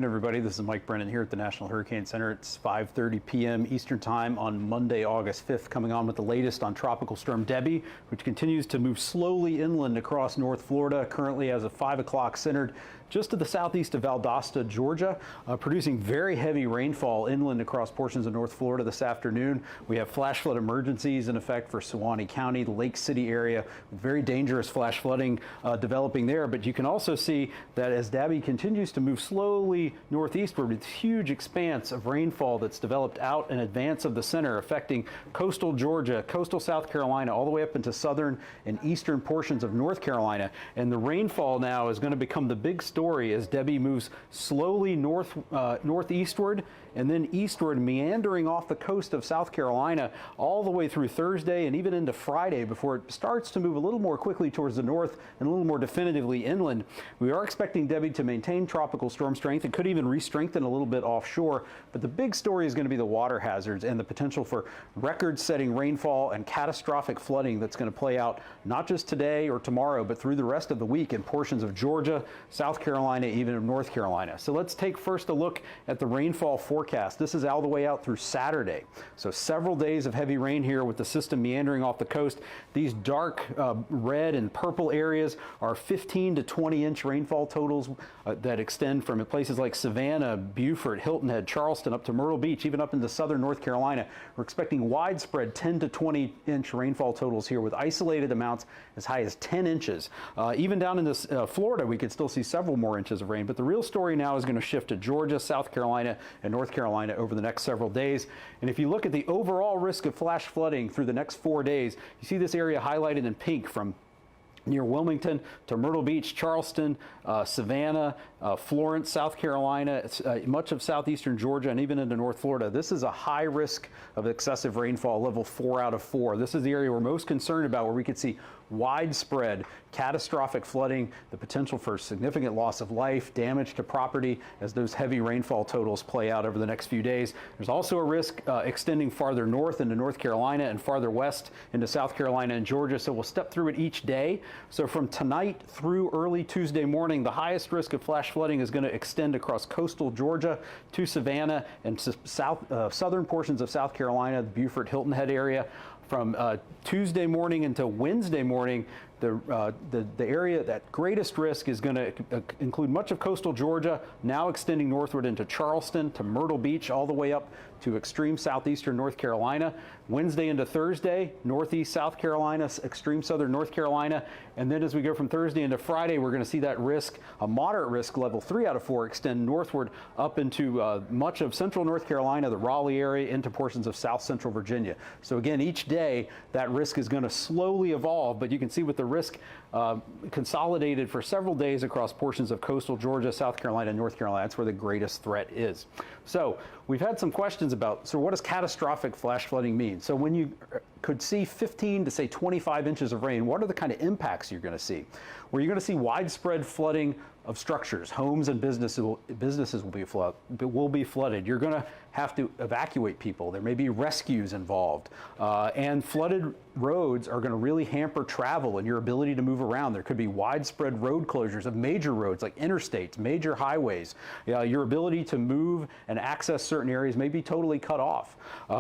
Everybody, this is Mike Brennan here at the National Hurricane Center. It's 5:30 p.m. Eastern Time on Monday, August 5th, coming on with the latest on Tropical Storm Debby, which continues to move slowly inland across North Florida, currently as of 5 o'clock centered just to the southeast of Valdosta, Georgia, producing very heavy rainfall inland across portions of North Florida this afternoon. We have flash flood emergencies in effect for Suwannee County, the Lake City area, very dangerous flash flooding developing there. But you can also see that as Debby continues to move slowly northeastward, it's a huge expanse of rainfall that's developed out in advance of the center, affecting coastal Georgia, coastal South Carolina, all the way up into southern and eastern portions of North Carolina. And the rainfall now is going to become the big story as Debby moves slowly northeastward and then eastward, meandering off the coast of South Carolina all the way through Thursday and even into Friday before it starts to move a little more quickly towards the north and a little more definitively inland. We are expecting Debby to maintain tropical storm strength. It could even re-strengthen a little bit offshore, but the big story is going to be the water hazards and the potential for record-setting rainfall and catastrophic flooding that's going to play out not just today or tomorrow, but through the rest of the week in portions of Georgia, South Carolina, even of North Carolina. So let's take first a look at the rainfall forecast. This is all the way out through Saturday. So several days of heavy rain here with the system meandering off the coast. These dark red and purple areas are 15 to 20 inch rainfall totals that extend from places like Savannah, Beaufort, Hilton Head, Charleston, up to Myrtle Beach, even up into southern North Carolina. We're expecting widespread 10 to 20 inch rainfall totals here with isolated amounts as high as 10 inches. Even down in Florida, we could still see several more inches of rain. But the real story now is going to shift to Georgia, South Carolina, and North Carolina over the next several days. And if you look at the overall risk of flash flooding through the next 4 days, you see this area highlighted in pink from near Wilmington to Myrtle Beach, Charleston, Savannah, Florence, South Carolina, much of southeastern Georgia, and even into North Florida. This is a high risk of excessive rainfall, level 4 out of 4. This is the area we're most concerned about, where we could see widespread catastrophic flooding, the potential for significant loss of life, damage to property as those heavy rainfall totals play out over the next few days. There's also a risk extending farther north into North Carolina and farther west into South Carolina and Georgia. So we'll step through it each day. So from tonight through early Tuesday morning, the highest risk of flash flooding is going to extend across coastal Georgia to Savannah and to southern portions of South Carolina, the Beaufort, Hilton Head area. From Tuesday morning into Wednesday morning, the area at greatest risk is going to include much of coastal Georgia, now extending northward into Charleston, to Myrtle Beach, all the way up to extreme southeastern North Carolina. Wednesday into Thursday, northeast South Carolina, extreme southern North Carolina. And then as we go from Thursday into Friday, we're going to see that risk, a moderate risk, level 3 out of 4, extend northward up into much of central North Carolina, the Raleigh area, into portions of south central Virginia. So again, each day that risk is going to slowly evolve, but you can see with the risk consolidated for several days across portions of coastal Georgia, South Carolina, and North Carolina. That's where the greatest threat is. So we've had some questions about, so what does catastrophic flash flooding mean? So when you could see 15 to say 25 inches of rain, what are the kind of impacts you're going to see? Well, you're going to see widespread flooding of structures. Homes and businesses will be flooded. You're going to have to evacuate people. There may be rescues involved. And flooded roads are going to really hamper travel and your ability to move around. There could be widespread road closures of major roads like interstates, major highways. Your ability to move and access certain areas may be totally cut off.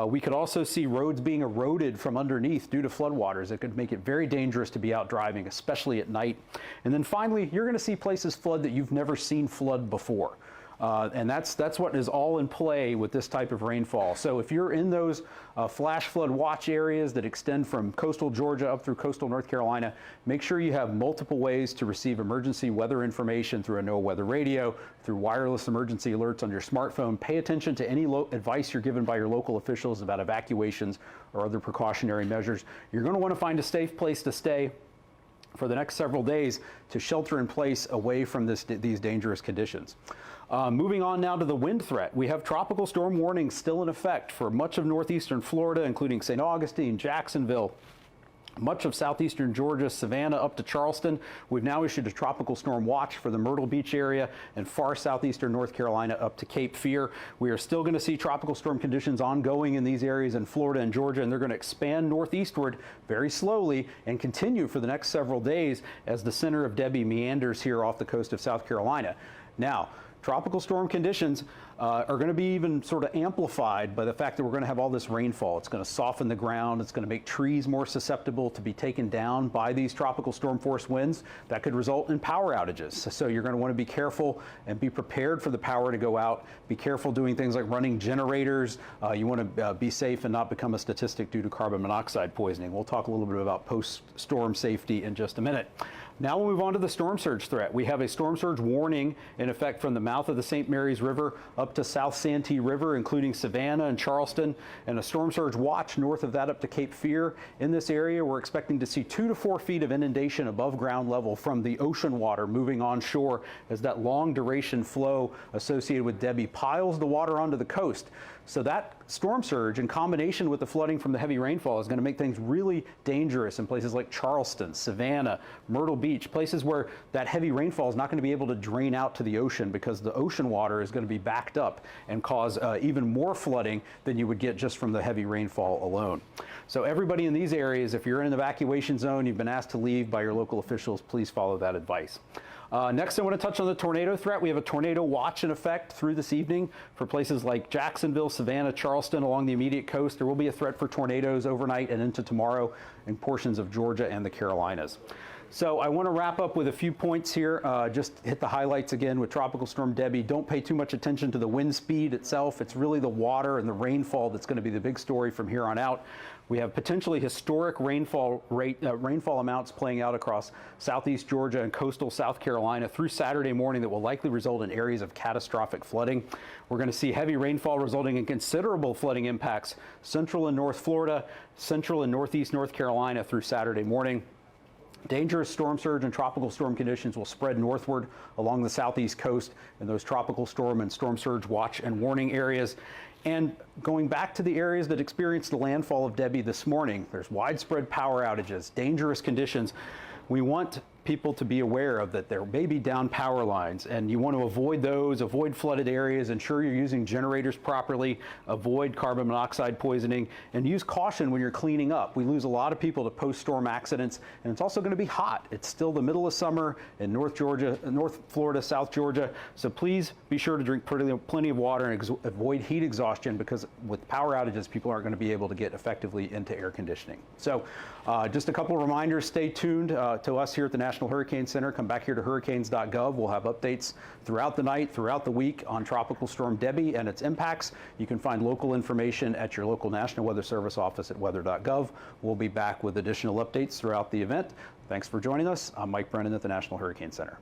We could also see roads being eroded from underneath due to floodwaters. It could make it very dangerous to be out driving, especially at night. And then finally, you're going to see places flood that you've never seen flood before. And that's what is all in play with this type of rainfall. So if you're in those flash flood watch areas that extend from coastal Georgia up through coastal North Carolina, make sure you have multiple ways to receive emergency weather information through a NOAA weather radio, through wireless emergency alerts on your smartphone. Pay attention to any advice you're given by your local officials about evacuations or other precautionary measures. You're going to want to find a safe place to stay for the next several days to shelter in place away from these dangerous conditions. Moving on now to the wind threat. We have tropical storm warnings still in effect for much of northeastern Florida, including St. Augustine, Jacksonville, much of southeastern Georgia, Savannah up to Charleston. We've now issued a tropical storm watch for the Myrtle Beach area and far southeastern North Carolina up to Cape Fear. We are still going to see tropical storm conditions ongoing in these areas in Florida and Georgia, and they're going to expand northeastward very slowly and continue for the next several days as the center of Debby meanders here off the coast of South Carolina. Now, tropical storm conditions are going to be even sort of amplified by the fact that we're going to have all this rainfall. It's going to soften the ground. It's going to make trees more susceptible to be taken down by these tropical storm force winds. That could result in power outages. So you're going to want to be careful and be prepared for the power to go out. Be careful doing things like running generators. You want to be safe and not become a statistic due to carbon monoxide poisoning. We'll talk a little bit about post-storm safety in just a minute. Now we'll move on to the storm surge threat. We have a storm surge warning in effect from the mouth of the St. Mary's River up to South Santee River, including Savannah and Charleston, and a storm surge watch north of that up to Cape Fear. In this area, we're expecting to see 2 to 4 feet of inundation above ground level from the ocean water moving onshore as that long duration flow associated with Debby piles the water onto the coast. So that storm surge in combination with the flooding from the heavy rainfall is going to make things really dangerous in places like Charleston, Savannah, Myrtle Beach, places where that heavy rainfall is not going to be able to drain out to the ocean because the ocean water is going to be backed up and cause even more flooding than you would get just from the heavy rainfall alone. So everybody in these areas, if you're in an evacuation zone, you've been asked to leave by your local officials, please follow that advice. Next, I want to touch on the tornado threat. We have a tornado watch in effect through this evening for places like Jacksonville, Savannah, Charleston along the immediate coast. There will be a threat for tornadoes overnight and into tomorrow in portions of Georgia and the Carolinas. So I want to wrap up with a few points here. Just hit the highlights again with Tropical Storm Debby. Don't pay too much attention to the wind speed itself. It's really the water and the rainfall that's going to be the big story from here on out. We have potentially historic rainfall amounts playing out across southeast Georgia and coastal South Carolina through Saturday morning that will likely result in areas of catastrophic flooding. We're going to see heavy rainfall resulting in considerable flooding impacts central and north Florida, central and northeast North Carolina through Saturday morning. Dangerous storm surge and tropical storm conditions will spread northward along the southeast coast in those tropical storm and storm surge watch and warning areas. And going back to the areas that experienced the landfall of Debby this morning, there's widespread power outages, dangerous conditions. We want people to be aware of that there may be down power lines, and you want to avoid those, avoid flooded areas, ensure you're using generators properly, avoid carbon monoxide poisoning, and use caution when you're cleaning up. We lose a lot of people to post-storm accidents, and it's also going to be hot. It's still the middle of summer in North Georgia, North Florida, South Georgia, so please be sure to drink plenty of water and avoid heat exhaustion, because with power outages, people aren't going to be able to get effectively into air conditioning. So just a couple of reminders, stay tuned to us here at the National Hurricane Center. Come back here to hurricanes.gov. We'll have updates throughout the night, throughout the week on Tropical Storm Debby and its impacts. You can find local information at your local National Weather Service office at weather.gov. We'll be back with additional updates throughout the event. Thanks for joining us. I'm Mike Brennan at the National Hurricane Center.